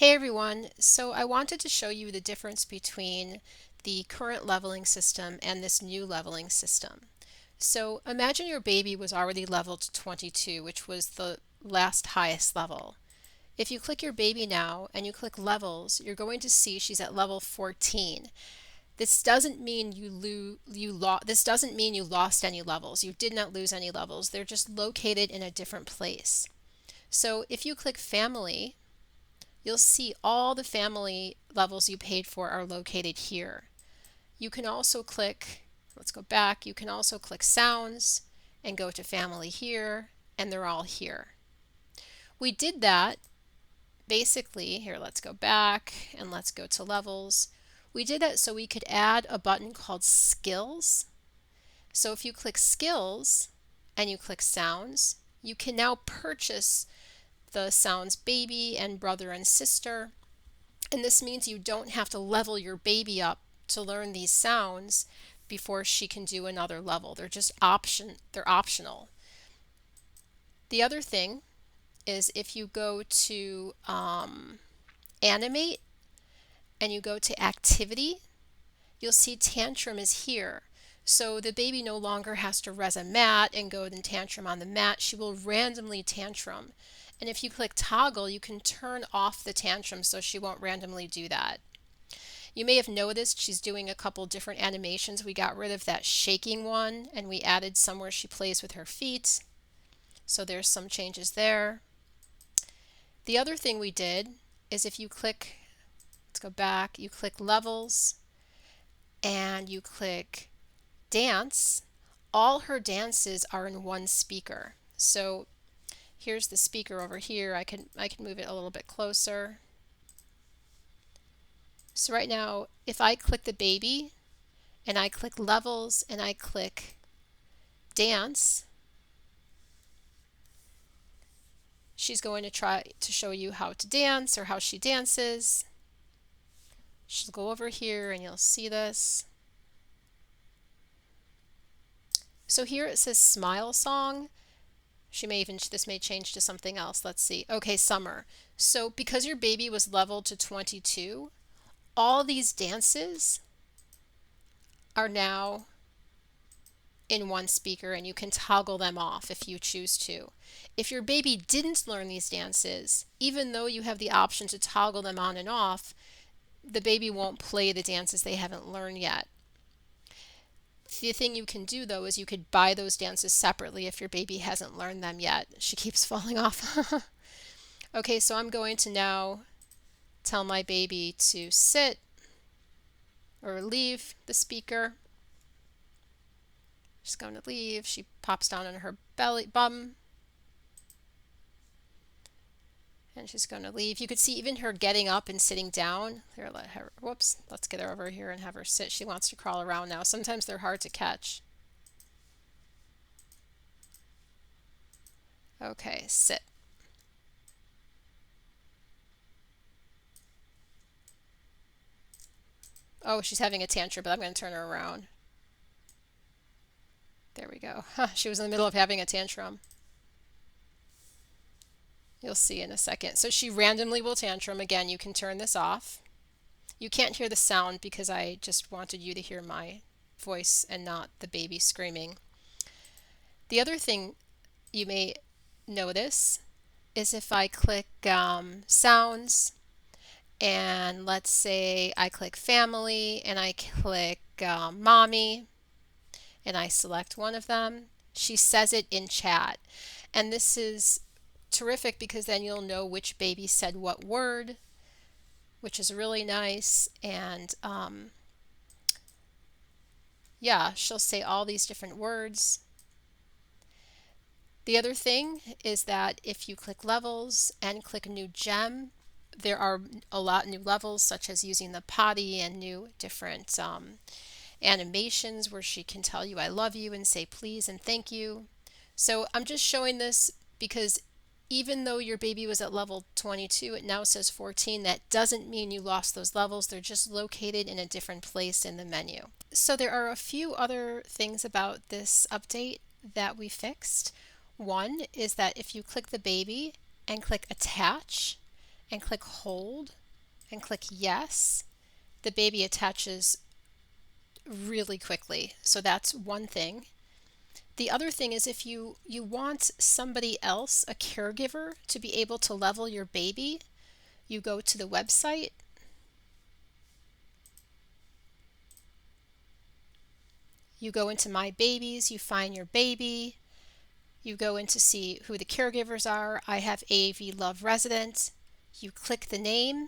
Hey everyone, so I wanted to show you the difference between the current leveling system and this new leveling system. So imagine your baby was already leveled to 22, which was the last highest level. If you click your baby now and you click levels, you're going to see she's at level 14. This doesn't mean this doesn't mean you lost any levels. You did not lose any levels. They're just located in a different place. So if you click family, you'll see all the family levels you paid for are located here. You can also click, let's go back, you can also click sounds and go to family here, and they're all here. We did that basically, here let's go back and let's go to levels. We did that so we could add a button called skills. So if you click skills and you click sounds, you can now purchase the sounds baby and brother and sister. And this means you don't have to level your baby up to learn these sounds before she can do another level. They're optional. The other thing is if you go to animate and you go to activity, you'll see tantrum is here. So the baby no longer has to res a mat and go and tantrum on the mat. She will randomly tantrum. And if you click toggle, you can turn off the tantrum so she won't randomly do that. You may have noticed she's doing a couple different animations. We got rid of that shaking one and we added some where she plays with her feet. So there's some changes there. The other thing we did is if you click, let's go back, you click levels and you click dance, all her dances are in one speaker. So here's the speaker over here. I can move it a little bit closer. So right now, if I click the baby and I click levels and I click dance, she's going to try to show you how to dance or how she dances. She'll go over here and you'll see this. So here it says smile song. This may change to something else. Let's see. Okay, summer. So because your baby was leveled to 22, all these dances are now in one speaker and you can toggle them off if you choose to. If your baby didn't learn these dances, even though you have the option to toggle them on and off, the baby won't play the dances they haven't learned yet. The thing you can do though is you could buy those dances separately if your baby hasn't learned them yet. She keeps falling off. Okay, so I'm going to now tell my baby to sit or leave the speaker. She's going to leave. She pops down on her bum. And she's going to leave. You could see even her getting up and sitting down. Here, let's get her over here and have her sit. She wants to crawl around now. Sometimes they're hard to catch. Okay, sit. Oh, she's having a tantrum, but I'm going to turn her around. There we go. She was in the middle of having a tantrum. You'll see in a second. So she randomly will tantrum. Again, you can turn this off. You can't hear the sound because I just wanted you to hear my voice and not the baby screaming. The other thing you may notice is if I click sounds and let's say I click family and I click mommy and I select one of them, she says it in chat. And this is terrific because then you'll know which baby said what word, which is really nice. And yeah, she'll say all these different words. The other thing is that if you click levels and click new gem, there are a lot new levels such as using the potty and new different animations where she can tell you I love you and say please and thank you. So I'm just showing this because even though your baby was at level 22, it now says 14. That doesn't mean you lost those levels. They're just located in a different place in the menu. So there are a few other things about this update that we fixed. One is that if you click the baby and click attach, and click hold and click yes, the baby attaches really quickly. So that's one thing. The other thing is if you want somebody else, a caregiver, to be able to level your baby, you go to the website, you go into My Babies, you find your baby, you go in to see who the caregivers are. I have AAV Love Resident. You click the name,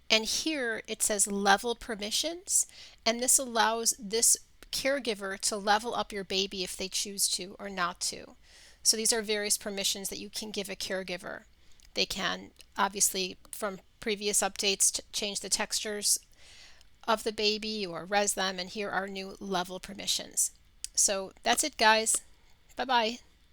and here it says level permissions, and this allows this caregiver to level up your baby if they choose to or not to. So these are various permissions that you can give a caregiver. They can obviously, from previous updates, change the textures of the baby or res them, and here are new level permissions. So that's it, guys. Bye bye.